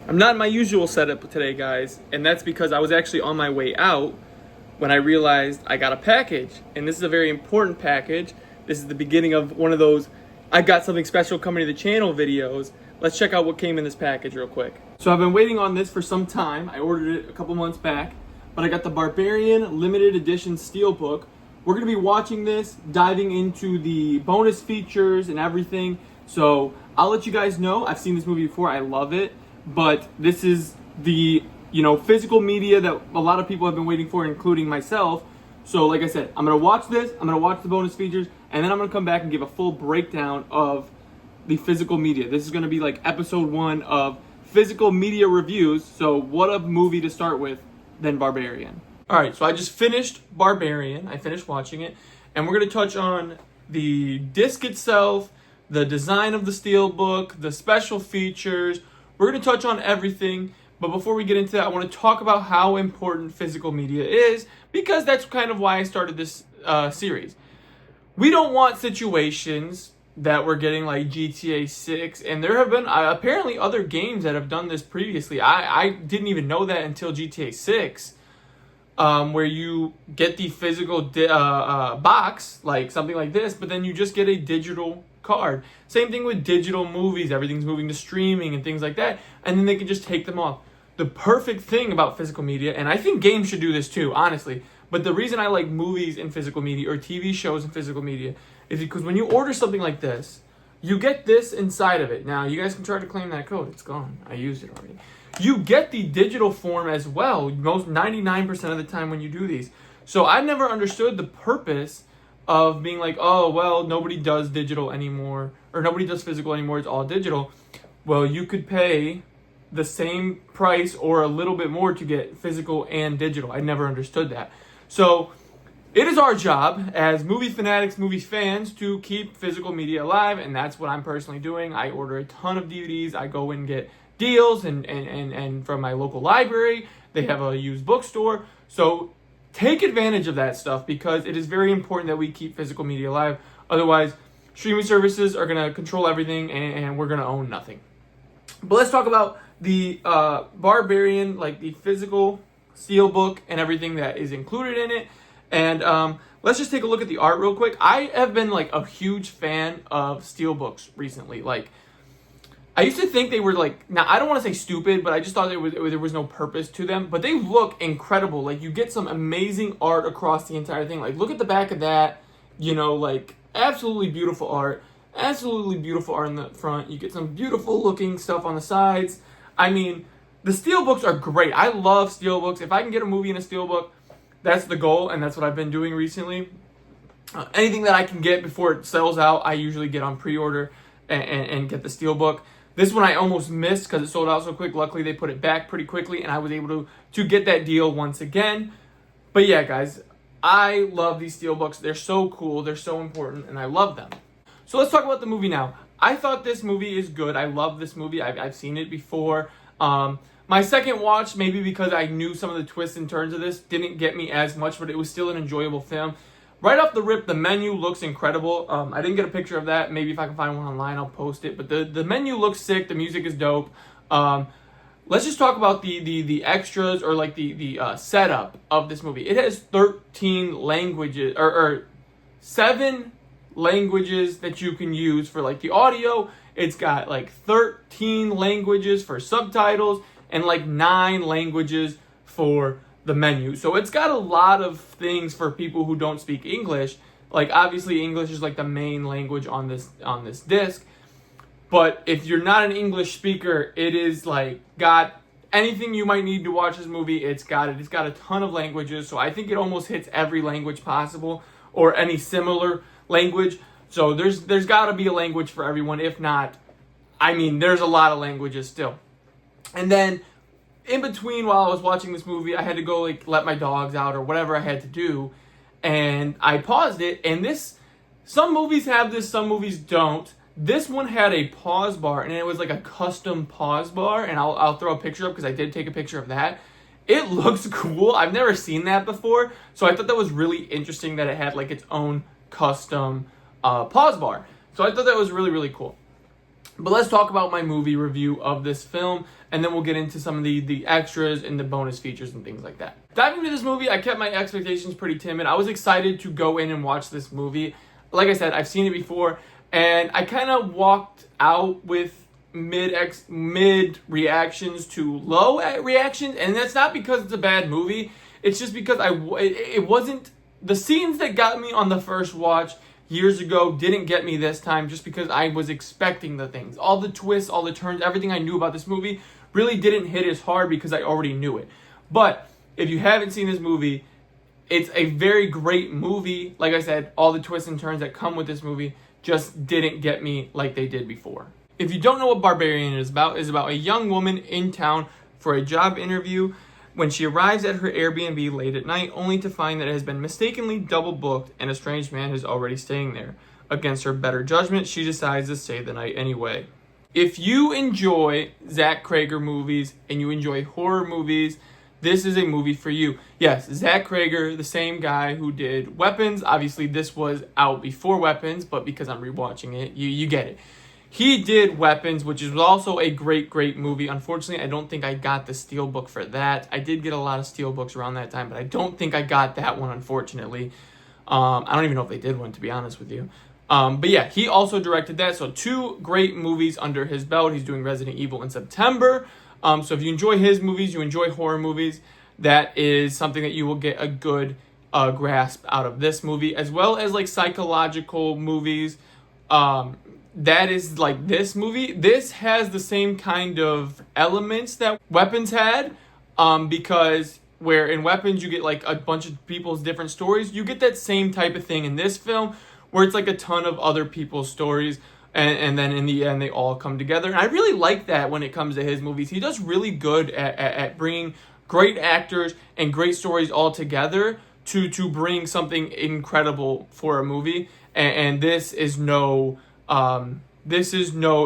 I'm not in my usual setup today, guys, and that's because I was actually on my way out when I realized I got a package. And this is a very important package. This is the beginning of one of those I got something special coming to the channel videos. Let's check out what came in this package real quick. So I've been waiting on this for some time. I ordered it a couple months back, but I got the Barbarian limited edition steelbook. We're gonna be watching this, diving into the bonus features and everything. So I'll let you guys know. I've seen this movie before, I love it, but this is the physical media that a lot of people have been waiting for, including myself. So like I said, I'm gonna watch this, I'm gonna watch the bonus features, and then I'm gonna come back and give a full breakdown of the physical media. This is gonna be like episode 1 of physical media reviews. So what a movie to start with than Barbarian. All right, so I just finished Barbarian. I finished watching it, and we're gonna touch on the disc itself, the design of the steelbook, the special features. We're gonna touch on everything. But before we get into that, I want to talk about how important physical media is, because that's kind of why I started this series. We don't want situations that we're getting like GTA 6, and there have been apparently other games that have done this previously. I didn't even know that until GTA 6, where you get the physical box, like something like this, but then you just get a digital card. Same thing with digital movies. Everything's moving to streaming and things like that, and then they can just take them off. The perfect thing about physical media, and I think games should do this too, honestly, but the reason I like movies in physical media or TV shows in physical media is because when you order something like this, you get this inside of it. Now, you guys can try to claim that code. It's gone. I used it already. You get the digital form as well, most 99% of the time when you do these. So I've never understood the purpose of being like, oh, well, nobody does digital anymore, or nobody does physical anymore, it's all digital. Well, you could pay the same price or a little bit more to get physical and digital. I never understood that. So it is our job as movie fanatics, movie fans, to keep physical media alive, and that's what I'm personally doing. I order a ton of DVDs. I go and get deals and from my local library. They have a used bookstore. So take advantage of that stuff, because it is very important that we keep physical media alive. Otherwise, streaming services are going to control everything, and we're going to own nothing. But let's talk about the Barbarian, like the physical steelbook and everything that is included in it. And let's just take a look at the art real quick. I have been like a huge fan of steelbooks recently. Like, I used to think they were like, now I don't want to say stupid, but I just thought there was no purpose to them. But they look incredible. Like, you get some amazing art across the entire thing. Like, look at the back of that. Like, absolutely beautiful art. Absolutely beautiful art in the front. You get some beautiful looking stuff on the sides. I mean, the steelbooks are great. I love steelbooks. If I can get a movie in a steelbook, that's the goal, and that's what I've been doing recently. Anything that I can get before it sells out, I usually get on pre-order and get the steelbook. This one I almost missed because it sold out so quick. Luckily, they put it back pretty quickly, and I was able to get that deal once again. But yeah, guys, I love these steelbooks. They're so cool. They're so important, and I love them. So let's talk about the movie now. I thought this movie is good. I love this movie. I've seen it before. My second watch, maybe because I knew some of the twists and turns of this, didn't get me as much, but it was still an enjoyable film. Right off the rip, the menu looks incredible. I didn't get a picture of that. Maybe if I can find one online, I'll post it. But the menu looks sick. The music is dope. Let's just talk about the extras, or like the setup of this movie. It has 13 languages, or 7 languages that you can use for like the audio. It's got like 13 languages for subtitles and like 9 languages for the menu. So it's got a lot of things for people who don't speak English. Like, obviously English is like the main language on this disc. But if you're not an English speaker, it is like got anything you might need to watch this movie. It's got it. It's got a ton of languages. So I think it almost hits every language possible, or any similar language. So there's got to be a language for everyone. If not, I mean, there's a lot of languages still. And then in between, while I was watching this movie, I had to go like let my dogs out or whatever I had to do, and I paused it. And some movies have this, some movies don't. This one had a pause bar, and it was like a custom pause bar, and I'll throw a picture up because I did take a picture of that. It looks cool. I've never seen that before, so I thought that was really interesting that it had like its own custom pause bar. So I thought that was really, really cool. But let's talk about my movie review of this film, and then we'll get into some of the extras and the bonus features and things like that. Diving into this movie, I kept my expectations pretty timid. I was excited to go in and watch this movie. Like I said, I've seen it before, and I kind of walked out with mid reactions to low reactions, and that's not because it's a bad movie. It's just because it wasn't the scenes that got me on the first watch years ago didn't get me this time, just because I was expecting the things, all the twists, all the turns, everything I knew about this movie really didn't hit as hard because I already knew it. But if you haven't seen this movie, it's a very great movie. Like I said, all the twists and turns that come with this movie just didn't get me like they did before. If you don't know what Barbarian is about a young woman in town for a job interview. When she arrives at her Airbnb late at night, only to find that it has been mistakenly double booked and a strange man is already staying there. Against her better judgment, she decides to stay the night anyway. If you enjoy Zach Cregger movies and you enjoy horror movies, this is a movie for you. Yes, Zach Cregger, the same guy who did Weapons. Obviously, this was out before Weapons, but because I'm rewatching it, you get it. He did Weapons, which is also a great movie. Unfortunately, I don't think I got the Steelbook for that. I did get a lot of Steelbooks around that time, but I don't think I got that one, unfortunately. I don't even know if they did one, to be honest with you. But yeah, he also directed that. So 2 great movies under his belt. He's doing Resident Evil in September. So if you enjoy his movies, you enjoy horror movies, that is something that you will get a good grasp out of this movie, as well as like psychological movies. That is like this movie. This has the same kind of elements that Weapons had, because where in Weapons you get like a bunch of people's different stories, you get that same type of thing in this film, where it's like a ton of other people's stories, and then in the end they all come together. And I really like that when it comes to his movies. He does really good at bringing great actors and great stories all together to bring something incredible for a movie, and this is no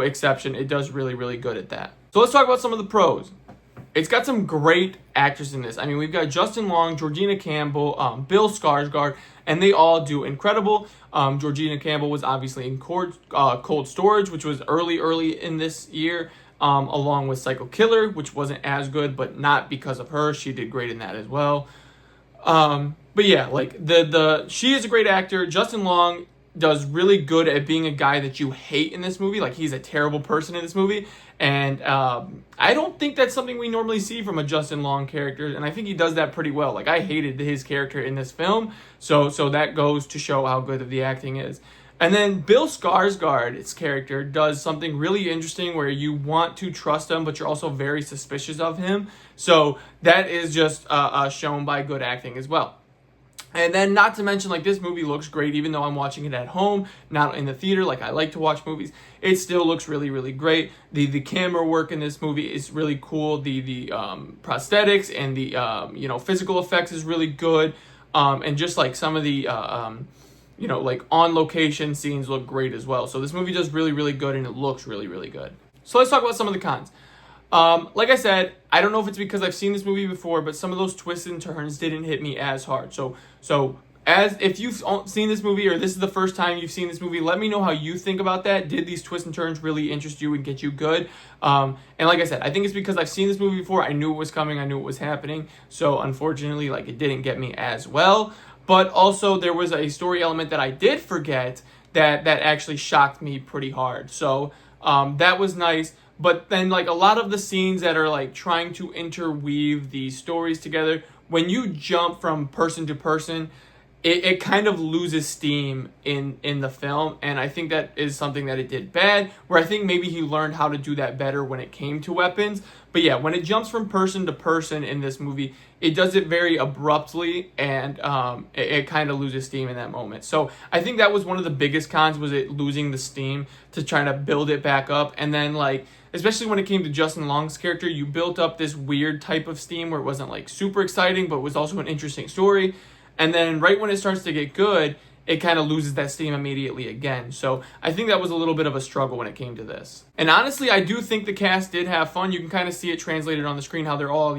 exception. It does really good at that. So let's talk about some of the pros. It's got some great actors in this. I mean, we've got Justin Long, Georgina Campbell, Bill Skarsgård, and they all do incredible. Georgina Campbell was obviously in Cold Storage, which was early in this year, along with Psycho Killer, which wasn't as good, but not because of her. She did great in that as well. But yeah, like she is a great actor. Justin Long does really good at being a guy that you hate in this movie. Like, he's a terrible person in this movie, and I don't think that's something we normally see from a Justin Long character, and I think he does that pretty well. Like, I hated his character in this film, so that goes to show how good the acting is. And then Bill Skarsgård's character does something really interesting where you want to trust him, but you're also very suspicious of him. So that is just shown by good acting as well. And then, not to mention, like, this movie looks great, even though I'm watching it at home, not in the theater, like I like to watch movies. It still looks really great. The camera work in this movie is really cool. The prosthetics and the physical effects is really good. And just like some of the like on location scenes look great as well. So this movie does really good, and it looks really good. So let's talk about some of the cons. Like I said, I don't know if it's because I've seen this movie before, but some of those twists and turns didn't hit me as hard. So as if you've seen this movie, or this is the first time you've seen this movie, let me know how you think about that. Did these twists and turns really interest you and get you good? And like I said, I think it's because I've seen this movie before. I knew it was coming. I knew it was happening. So unfortunately, like, it didn't get me as well. But also, there was a story element that I did forget that actually shocked me pretty hard. So that was nice. But then, like, a lot of the scenes that are, like, trying to interweave these stories together, when you jump from person to person, it kind of loses steam in the film. And I think that is something that it did bad, where I think maybe he learned how to do that better when it came to Weapons. But yeah, when it jumps from person to person in this movie, it does it very abruptly, and it kind of loses steam in that moment. So I think that was one of the biggest cons, was it losing the steam to try to build it back up. And then, like, especially when it came to Justin Long's character, you built up this weird type of steam where it wasn't, like, super exciting, but it was also an interesting story. And then right when it starts to get good, it kind of loses that steam immediately again. So I think that was a little bit of a struggle when it came to this. And honestly, I do think the cast did have fun. You can kind of see it translated on the screen, how they're all,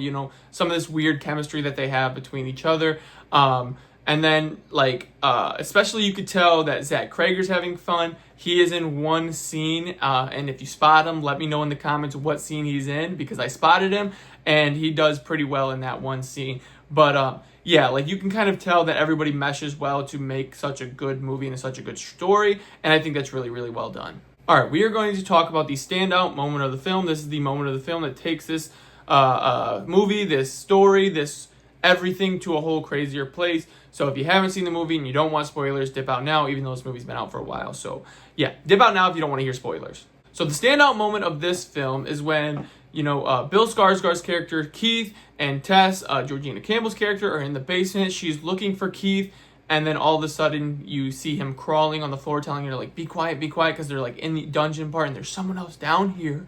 some of this weird chemistry that they have between each other. And then, like, especially you could tell that Zach Cregger's having fun. He is in one scene, and if you spot him, let me know in the comments what scene he's in, because I spotted him, and he does pretty well in that one scene. But yeah, like you can kind of tell that everybody meshes well to make such a good movie and such a good story, and I think that's really, really well done. All right, we are going to talk about the standout moment of the film. This is the moment of the film that takes this movie, this story, this everything to a whole crazier place. So if you haven't seen the movie and you don't want spoilers, dip out now, even though this movie's been out for a while. So yeah, dip out now if you don't want to hear spoilers. So the standout moment of this film is when, Bill Skarsgård's character, Keith, and Tess, Georgina Campbell's character, are in the basement. She's looking for Keith, and then all of a sudden you see him crawling on the floor, telling her, like, be quiet, because they're, like, in the dungeon part, and there's someone else down here.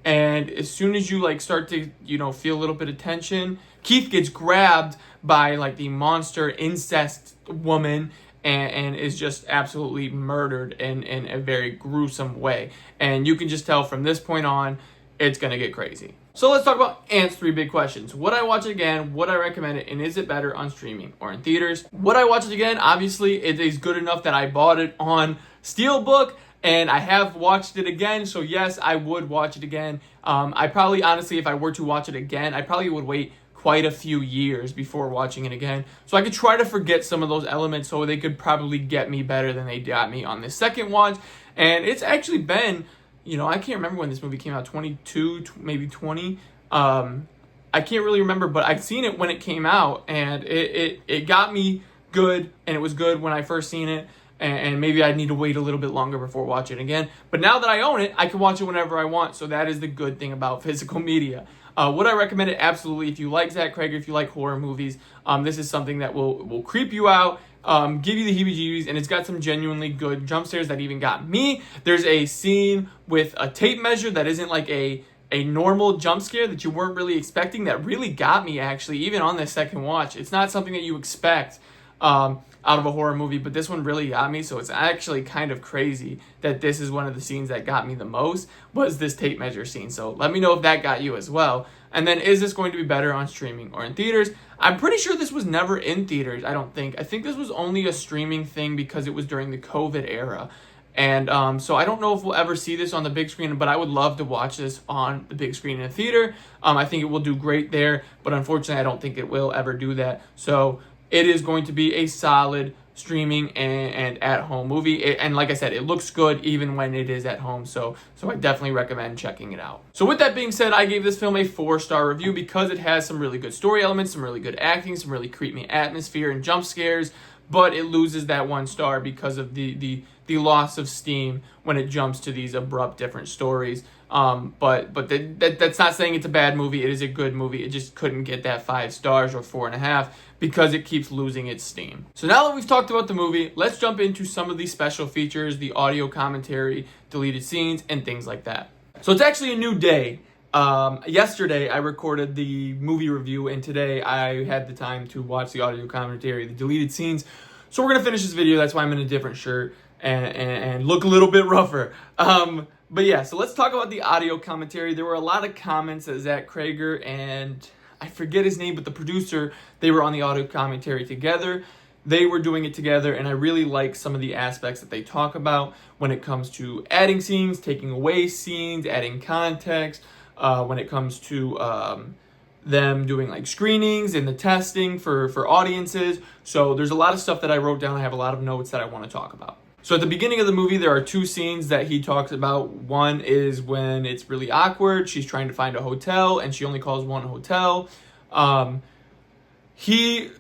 And as soon as you, like, start to, feel a little bit of tension, Keith gets grabbed by, like, the monster incest woman and is just absolutely murdered in a very gruesome way. And you can just tell from this point on, it's going to get crazy. So let's talk about Ant's 3 big questions. Would I watch it again? Would I recommend it? And is it better on streaming or in theaters? Would I watch it again? Obviously, it is good enough that I bought it on Steelbook, and I have watched it again. So yes, I would watch it again. I probably, honestly, if I were to watch it again, I probably would wait quite a few years before watching it again, so I could try to forget some of those elements, so they could probably get me better than they got me on the second watch. And it's actually been, I can't remember when this movie came out, 22, maybe 20. I can't really remember, but I've seen it when it came out, and it got me good, and it was good when I first seen it. And maybe I'd need to wait a little bit longer before watching it again. But now that I own it, I can watch it whenever I want. So that is the good thing about physical media. Would I recommend it? Absolutely. If you like Zach Cregger, if you like horror movies, this is something that will creep you out, give you the heebie-jeebies, and it's got some genuinely good jump scares that even got me. There's a scene with a tape measure that isn't like a normal jump scare that you weren't really expecting that really got me, actually, even on this second watch. It's not something that you expect out of a horror movie, but this one really got me. So it's actually kind of crazy that this is one of the scenes that got me the most, was this tape measure scene. So let me know if that got you as well. And then, is this going to be better on streaming or in theaters? I'm pretty sure this was never in theaters, I don't think. I think this was only a streaming thing because it was during the COVID era. And so I don't know if we'll ever see this on the big screen, but I would love to watch this on the big screen in a theater. I think it will do great there, but unfortunately I don't think it will ever do that. So it is going to be a solid streaming and at-home movie. And like I said, it looks good even when it is at home. So I definitely recommend checking it out. So with that being said, I gave this film a 4-star review because it has some really good story elements, some really good acting, some really creepy atmosphere and jump scares. But it loses that 1 star because of the loss of steam when it jumps to these abrupt different stories. But that's not saying it's a bad movie. It is a good movie. It just couldn't get that 5 stars or 4.5 because it keeps losing its steam. So now that we've talked about the movie, let's jump into some of the special features, the audio commentary, deleted scenes, and things like that. So it's actually a new day. Yesterday I recorded the movie review, and today I had the time to watch the audio commentary, the deleted scenes. So we're gonna finish this video. That's why I'm in a different shirt and look a little bit rougher. But yeah, so let's talk about the audio commentary. There were a lot of comments that Zach Cregger and I forget his name, but the producer, they were on the audio commentary together. They were doing it together, and I really like some of the aspects that they talk about when it comes to adding scenes, taking away scenes, adding context, when it comes to them doing like screenings and the testing for audiences. So there's a lot of stuff that I wrote down. I have a lot of notes that I want to talk about. So at the beginning of the movie, there are 2 scenes that he talks about. One is when it's really awkward. She's trying to find a hotel, and she only calls one hotel. He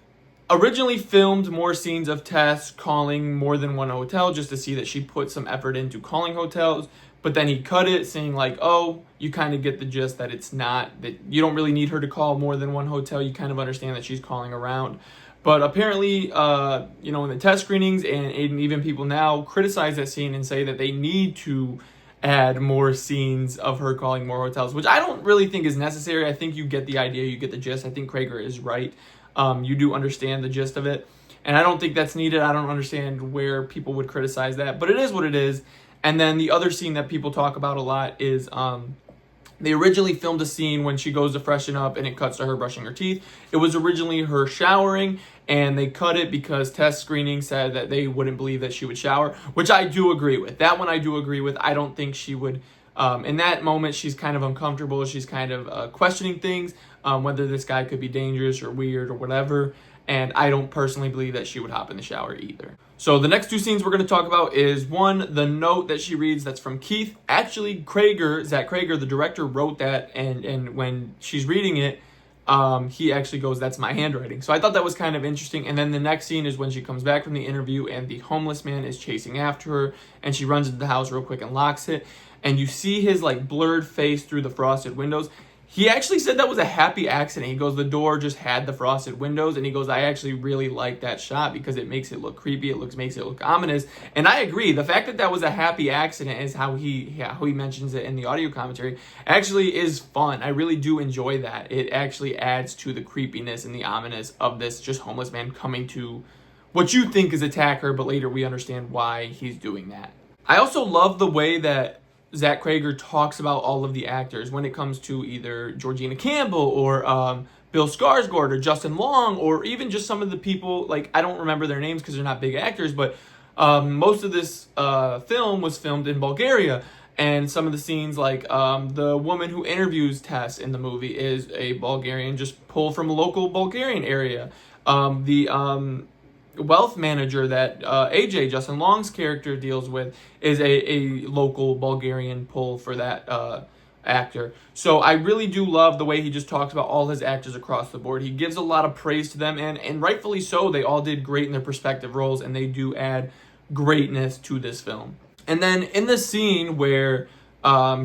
originally filmed more scenes of Tess calling more than one hotel just to see that she put some effort into calling hotels. But then he cut it, saying like, oh, you kind of get the gist that it's not, that you don't really need her to call more than one hotel. You kind of understand that she's calling around. But apparently, in the test screenings and even people now criticize that scene and say that they need to add more scenes of her calling more hotels, which I don't really think is necessary. I think you get the idea, you get the gist. I think Cregger is right. You do understand the gist of it. And I don't think that's needed. I don't understand where people would criticize that, but it is what it is. And then the other scene that people talk about a lot is They originally filmed a scene when she goes to freshen up and it cuts to her brushing her teeth. It was originally her showering, and they cut it because test screening said that they wouldn't believe that she would shower, which I do agree with. That one I do agree with. I don't think she would. In that moment, she's kind of uncomfortable. She's kind of questioning things, whether this guy could be dangerous or weird or whatever. And I don't personally believe that she would hop in the shower either. So the next two scenes we're going to talk about is one, the note that she reads that's from Keith. Actually, Zach Krager, the director, wrote that, and when she's reading it, he actually goes, "That's my handwriting." So I thought that was kind of interesting. And then the next scene is when she comes back from the interview and the homeless man is chasing after her, and she runs into the house real quick and locks it. And you see his like blurred face through the frosted windows. He actually said that was a happy accident. He goes, the door just had the frosted windows, and he goes, I actually really like that shot because it makes it look creepy. Makes it look ominous. And I agree. The fact that that was a happy accident is how he mentions it in the audio commentary actually is fun. I really do enjoy that. It actually adds to the creepiness and the ominous of this just homeless man coming to what you think is attack her, but later we understand why he's doing that. I also love the way that Zach Krager talks about all of the actors when it comes to either Georgina Campbell or Bill Skarsgård or Justin Long, or even just some of the people, like, I don't remember their names because they're not big actors, but most of this film was filmed in Bulgaria. And some of the scenes, like the woman who interviews Tess in the movie is a Bulgarian, just pulled from a local Bulgarian area. The wealth manager that AJ, Justin Long's character, deals with is a local Bulgarian pull for that actor. So I really do love the way he just talks about all his actors across the board. He gives a lot of praise to them, and rightfully so. They all did great in their respective roles, and they do add greatness to this film. And then in the scene where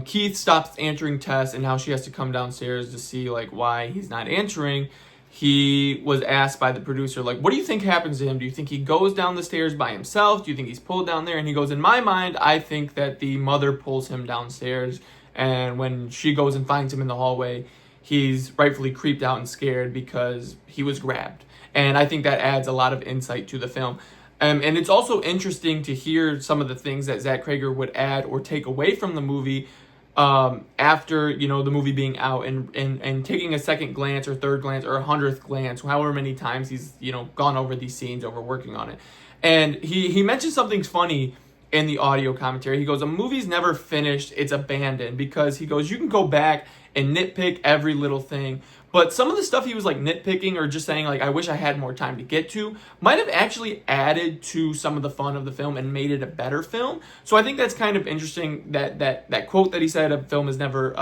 Keith stops answering Tess, and now she has to come downstairs to see like why he's not answering, he was asked by the producer, like, what do you think happens to him? Do you think he goes down the stairs by himself? Do you think he's pulled down there? And he goes, in my mind, I think that the mother pulls him downstairs. And when she goes and finds him in the hallway, he's rightfully creeped out and scared because he was grabbed. And I think that adds a lot of insight to the film. And it's also interesting to hear some of the things that Zach Krager would add or take away from the movie after, the movie being out, and taking a second glance or third glance or 100th glance, however many times he's, gone over these scenes, over working on it. And he mentioned something funny in the audio commentary. He goes, a movie's never finished, it's abandoned, because he goes, you can go back and nitpick every little thing. But some of the stuff he was like nitpicking or just saying like, I wish I had more time to get to, might have actually added to some of the fun of the film and made it a better film. So I think that's kind of interesting, that quote that he said, a film is never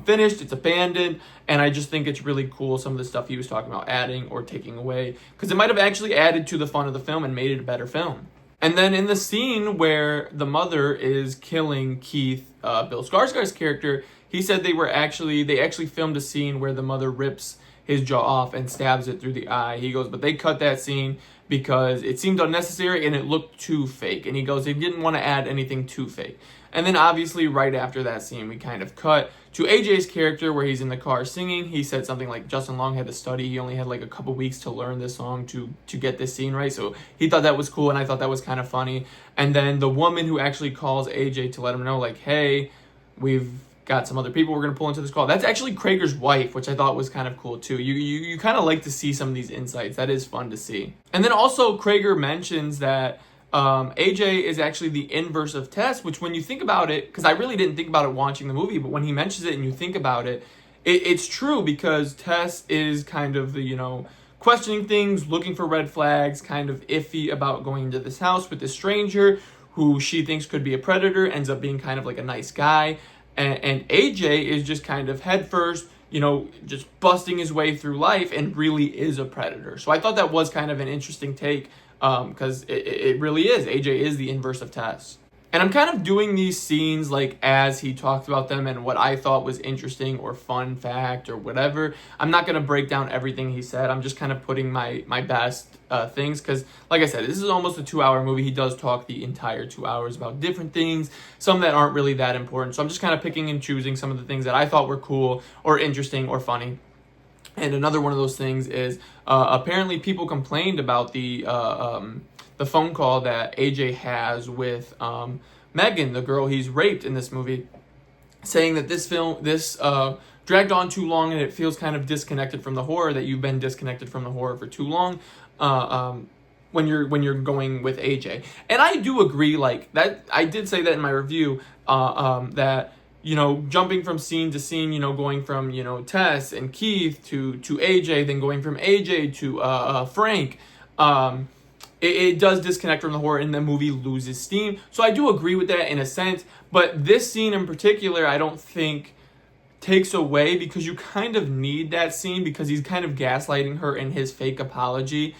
finished, it's abandoned. And I just think it's really cool, some of the stuff he was talking about adding or taking away, because it might have actually added to the fun of the film and made it a better film. And then in the scene where the mother is killing Keith, Bill Skarsgård's character, he said they actually filmed a scene where the mother rips his jaw off and stabs it through the eye. He goes, but they cut that scene because it seemed unnecessary and it looked too fake. And he goes, they didn't want to add anything too fake. And then obviously right after that scene, we kind of cut to AJ's character where he's in the car singing. He said something like Justin Long had to study. He only had like a couple weeks to learn this song to get this scene right. So he thought that was cool, and I thought that was kind of funny. And then the woman who actually calls AJ to let him know, like, hey, we've got some other people we're going to pull into this call. That's actually Krager's wife, which I thought was kind of cool too. You kind of like to see some of these insights. That is fun to see. And then also Krager mentions that AJ is actually the inverse of Tess, which when you think about it, because I really didn't think about it watching the movie, but when he mentions it and you think about it, it's true, because Tess is kind of the, questioning things, looking for red flags, kind of iffy about going into this house with this stranger who she thinks could be a predator, ends up being kind of like a nice guy. And AJ is just kind of head first, just busting his way through life and really is a predator. So I thought that was kind of an interesting take, because it really is. AJ is the inverse of Tess. And I'm kind of doing these scenes like as he talked about them and what I thought was interesting or fun fact or whatever. I'm not going to break down everything he said. I'm just kind of putting my best things, because like I said, this is almost a 2-hour movie. He does talk the entire 2 hours about different things, some that aren't really that important. So I'm just kind of picking and choosing some of the things that I thought were cool or interesting or funny. And another one of those things is apparently people complained about the phone call that AJ has with Megan, the girl he's raped in this movie, saying that this dragged on too long and it feels kind of disconnected from the horror, that you've been disconnected from the horror for too long. When you're going with AJ. And I do agree, like, that I did say that in my review, that, you know, jumping from scene to scene, you know, going from, you know, Tess and Keith to AJ, then going from AJ to Frank, it does disconnect from the horror and the movie loses steam. So I do agree with that in a sense, but this scene in particular, I don't think takes away, because you kind of need that scene because he's kind of gaslighting her in his fake apology.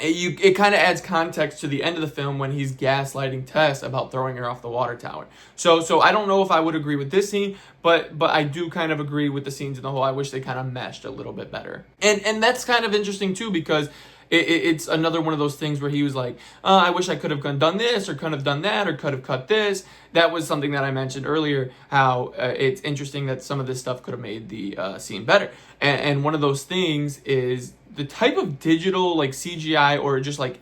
It kind of adds context to the end of the film when he's gaslighting Tess about throwing her off the water tower. So I don't know if I would agree with this scene, but I do kind of agree with the scenes in the whole. I wish they kind of meshed a little bit better. And that's kind of interesting too, because it's another one of those things where he was like, I wish I could have done this, or could have done that, or could have cut this. That was something that I mentioned earlier, how it's interesting that some of this stuff could have made the scene better. And one of those things is the type of digital, like CGI, or just like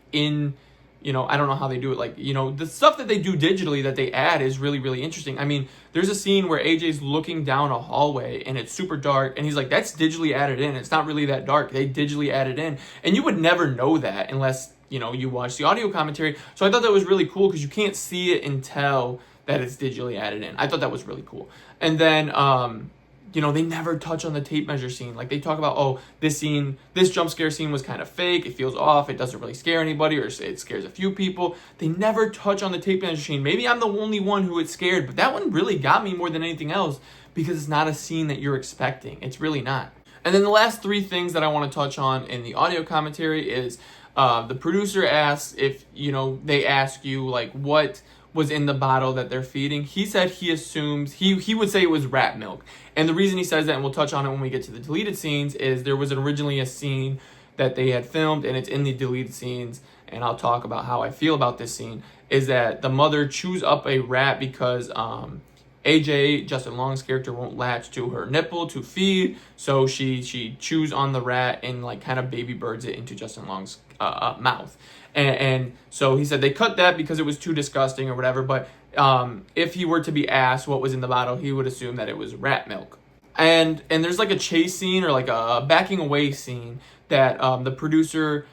you know, I don't know how they do it. Like, you know, the stuff that they do digitally that they add is really, really interesting. I mean, there's a scene where AJ's looking down a hallway and it's super dark. And he's like, that's digitally added in. It's not really that dark. They digitally added in. And you would never know that unless, you know, you watch the audio commentary. So I thought that was really cool because you can't see it and tell that it's digitally added in. I thought that was really cool. And then, you know, they never touch on the tape measure scene. Like, they talk about, oh, this jump scare scene was kind of fake. It feels off. It doesn't really scare anybody, or it scares a few people. They never touch on the tape measure scene. Maybe I'm the only one who is scared, but that one really got me more than anything else because it's not a scene that you're expecting. It's really not. And then the last three things that I want to touch on in the audio commentary is the producer asks if, you know, they ask you, like, what was in the bottle that they're feeding. He said he assumes, he would say it was rat milk. And the reason he says that, and we'll touch on it when we get to the deleted scenes, is there was originally a scene that they had filmed, and it's in the deleted scenes, and I'll talk about how I feel about this scene, is that the mother chews up a rat because AJ, Justin Long's character, won't latch to her nipple to feed, so she chews on the rat and, like, kind of baby birds it into Justin Long's mouth. And so he said they cut that because it was too disgusting or whatever, but if he were to be asked what was in the bottle, he would assume that it was rat milk. And there's like a chase scene, or like a backing away scene, that the producer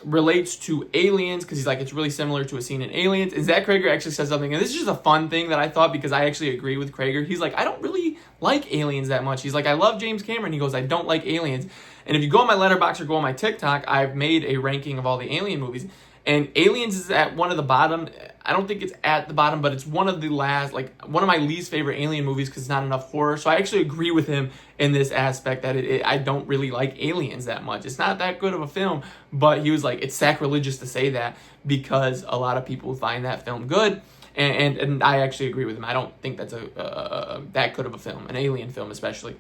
relates to Aliens, because he's like, it's really similar to a scene in Aliens. And Zach Crager actually says something, and this is just a fun thing that I thought, because I actually agree with Crager. He's like, I don't really like Aliens that much. He's like, I love James Cameron. He goes, I don't like Aliens. And if you go on my Letterboxd or go on my TikTok, I've made a ranking of all the Alien movies. And Aliens is at one of the bottom. I don't think it's at the bottom, but it's one of the last, like, one of my least favorite Alien movies because it's not enough horror. So I actually agree with him in this aspect that I don't really like Aliens that much. It's not that good of a film, but he was like, it's sacrilegious to say that because a lot of people find that film good. And I actually agree with him. I don't think that's that good of a film, an Alien film especially.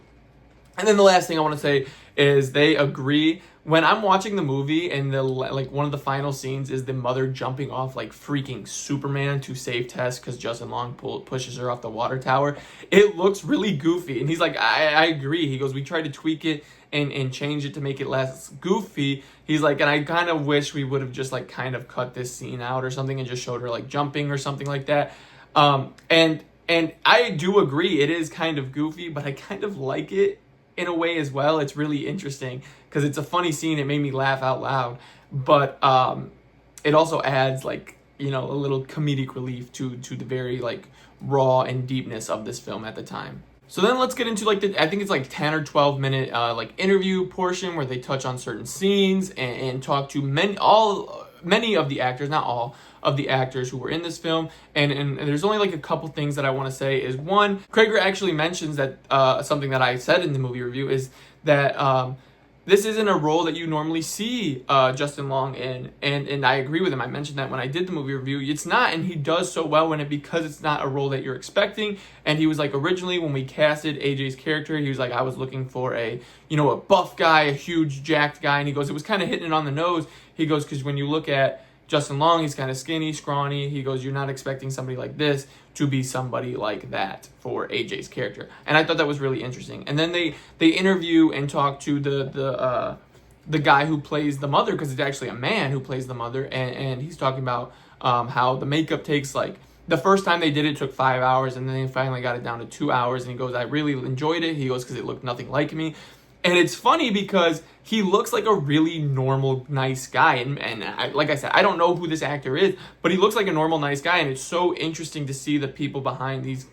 And then the last thing I want to say is they agree. When I'm watching the movie and one of the final scenes is the mother jumping off like freaking Superman to save Tess because Justin Long pushes her off the water tower, it looks really goofy. And he's like, I agree. He goes, we tried to tweak it and change it to make it less goofy. He's like, and I kind of wish we would have just like kind of cut this scene out or something and just showed her like jumping or something like that. And I do agree, it is kind of goofy, but I kind of like it in a way as well. It's really interesting because it's a funny scene. It made me laugh out loud, but it also adds like, you know, a little comedic relief to the very like raw and deepness of this film at the time. So then let's get into like I think it's like 10 or 12 minute like interview portion where they touch on certain scenes and talk to many of the actors, not all of the actors who were in this film, and there's only like a couple things that I want to say. Is one, Crager actually mentions that something that I said in the movie review is that this isn't a role that you normally see Justin Long in, and I agree with him. I mentioned that when I did the movie review. It's not, and he does so well in it because it's not a role that you're expecting. And he was like, originally when we casted AJ's character, he was like, I was looking for a buff guy, a huge jacked guy, and he goes, it was kind of hitting it on the nose. He goes, because when you look at Justin Long, he's kind of skinny, scrawny. He goes, you're not expecting somebody like this to be somebody like that for AJ's character. And I thought that was really interesting. And then they interview and talk to the guy who plays the mother, because it's actually a man who plays the mother, and he's talking about how the makeup takes like The first time they did it took 5 hours, and then they finally got it down to 2 hours. And he goes, I really enjoyed it. He goes, because it looked nothing like me. And it's funny because he looks like a really normal, nice guy. Like I said, I don't know who this actor is, but he looks like a normal, nice guy. And it's so interesting to see the people behind these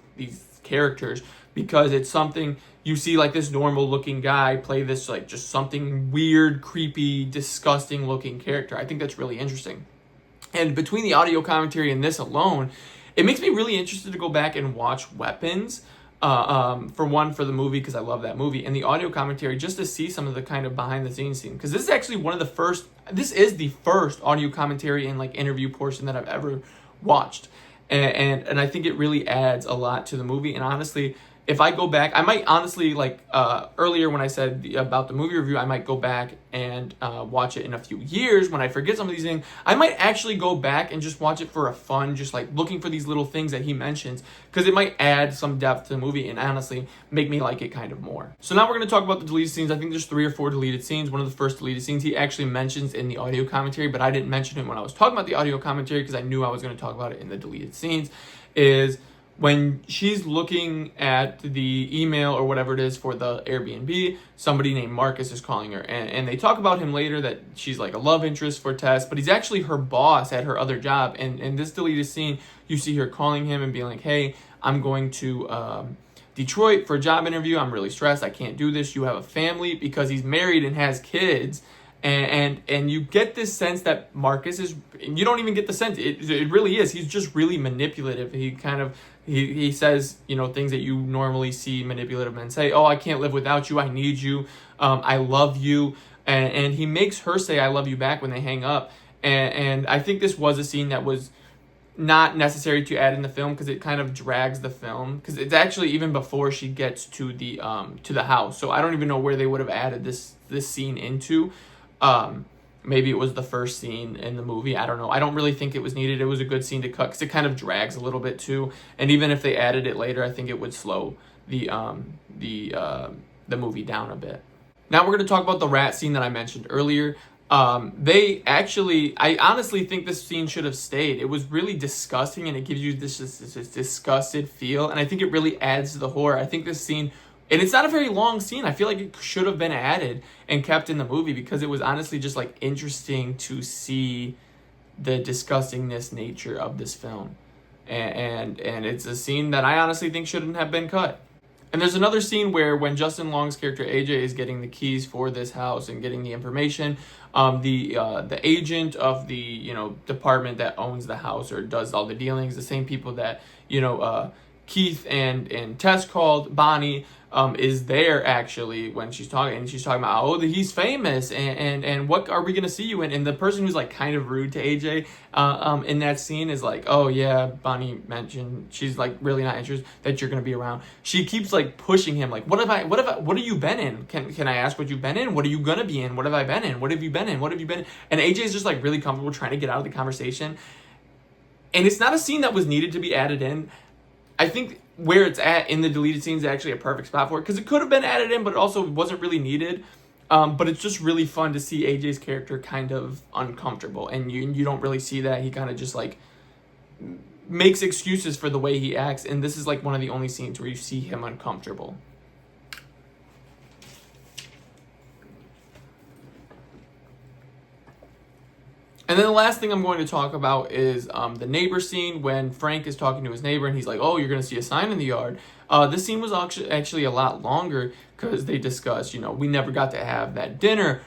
characters, because it's something you see, like this normal looking guy play this like just something weird, creepy, disgusting looking character. I think that's really interesting. And between the audio commentary and this alone, it makes me really interested to go back and watch Weapons. For the movie, because I love that movie, and the audio commentary, just to see some of the kind of behind the scenes scene, because this is actually this is the first audio commentary and like interview portion that I've ever watched, and I think it really adds a lot to the movie. And honestly, if I go back, I might honestly, like earlier when I said about the movie review, I might go back and watch it in a few years when I forget some of these things. I might actually go back and just watch it for a fun, just like looking for these little things that he mentions, because it might add some depth to the movie and honestly make me like it kind of more. So now we're going to talk about the deleted scenes. I think there's 3 or 4 deleted scenes. One of the first deleted scenes he actually mentions in the audio commentary, but I didn't mention it when I was talking about the audio commentary because I knew I was going to talk about it in the deleted scenes, is when she's looking at the email or whatever it is for the Airbnb, somebody named Marcus is calling her. And they talk about him later, that she's like a love interest for Tess, but he's actually her boss at her other job. And in this deleted scene, you see her calling him and being like, hey, I'm going to Detroit for a job interview. I'm really stressed. I can't do this. You have a family, because he's married and has kids. And you get this sense that Marcus is, you don't even get the sense, it really is, he's just really manipulative. He kind of, he says, you know, things that you normally see manipulative men say. Oh, I can't live without you. I need you. I love you. And he makes her say, I love you back when they hang up. And I think this was a scene that was not necessary to add in the film, because it kind of drags the film, because it's actually even before she gets to the house. So I don't even know where they would have added this scene into. Maybe it was the first scene in the movie. I don't know. I don't really think it was needed. It was a good scene to cut because it kind of drags a little bit too. And even if they added it later, I think it would slow the movie down a bit. Now we're going to talk about the rat scene that I mentioned earlier. I honestly think this scene should have stayed. It was really disgusting, and it gives you this disgusted feel. And I think it really adds to the horror. I think this scene, and it's not a very long scene, I feel like it should have been added and kept in the movie, because it was honestly just like interesting to see the disgustingness nature of this film. And it's a scene that I honestly think shouldn't have been cut. And there's another scene where when Justin Long's character AJ is getting the keys for this house and getting the information, the agent of the department that owns the house or does all the dealings, the same people that Keith and Tess called, Bonnie, is there actually when she's talking, and she's talking about, oh, he's famous, and what are we gonna see you in? And the person who's like kind of rude to AJ in that scene is like, oh yeah, Bonnie mentioned, she's like really not interested that you're gonna be around. She keeps like pushing him, like, what have you been in? Can I ask what you've been in? What are you gonna be in? What have I been in? What have you been in? What have you been in? And AJ's just like really comfortable trying to get out of the conversation. And it's not a scene that was needed to be added in. I think where it's at in the deleted scenes is actually a perfect spot for it, because it could have been added in, but it also wasn't really needed. But it's just really fun to see AJ's character kind of uncomfortable, and you don't really see that. He kind of just like makes excuses for the way he acts, and this is like one of the only scenes where you see him uncomfortable. And then the last thing I'm going to talk about is the neighbor scene when Frank is talking to his neighbor and he's like, oh, you're going to see a sign in the yard. This scene was actually a lot longer because they discussed, we never got to have that dinner.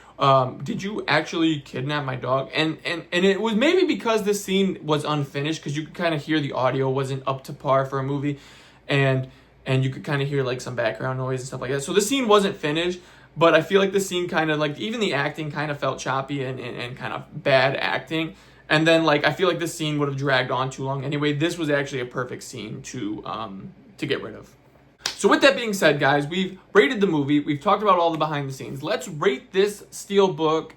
Did you actually kidnap my dog? And it was maybe because this scene was unfinished, because you could kind of hear the audio wasn't up to par for a movie, and you could kind of hear like some background noise and stuff like that. So the scene wasn't finished. But I feel like the scene kind of like, even the acting kind of felt choppy and kind of bad acting. And then like, I feel like this scene would have dragged on too long. Anyway, this was actually a perfect scene to get rid of. So with that being said, guys, we've rated the movie. We've talked about all the behind the scenes. Let's rate this Steelbook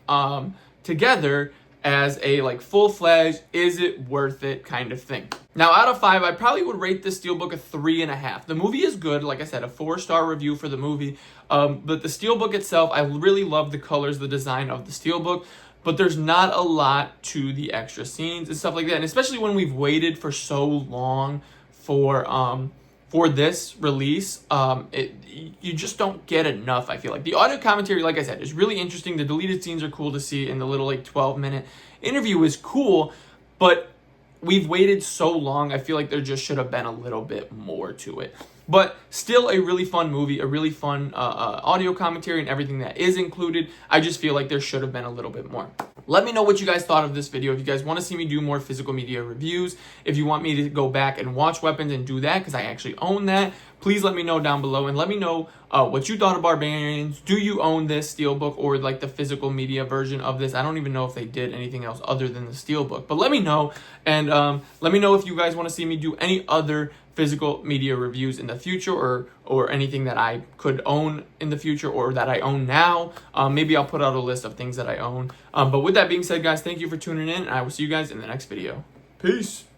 together as a like full-fledged, is it worth it kind of thing. Now, out of 5, I probably would rate this Steelbook a 3.5. The movie is good. Like I said, a 4-star review for the movie. But the Steelbook itself, I really love the colors, the design of the Steelbook. but there's not a lot to the extra scenes and stuff like that. And especially when we've waited for so long for this release, you just don't get enough. I feel like the audio commentary, like I said, is really interesting. The deleted scenes are cool to see, and the little like 12-minute interview is cool, but we've waited so long. I feel like there just should have been a little bit more to it. But still a really fun movie, a really fun audio commentary and everything that is included. I just feel like there should have been a little bit more. Let me know what you guys thought of this video. If you guys want to see me do more physical media reviews, if you want me to go back and watch Weapons and do that, because I actually own that, please let me know down below, and let me know what you thought of Barbarians. Do you own this steelbook or like the physical media version of this? I don't even know if they did anything else other than the steelbook, but let me know. And let me know if you guys want to see me do any other physical media reviews in the future, or anything that I could own in the future or that I own now. Maybe I'll put out a list of things that I own. But with that being said, guys, thank you for tuning in, and I will see you guys in the next video. Peace.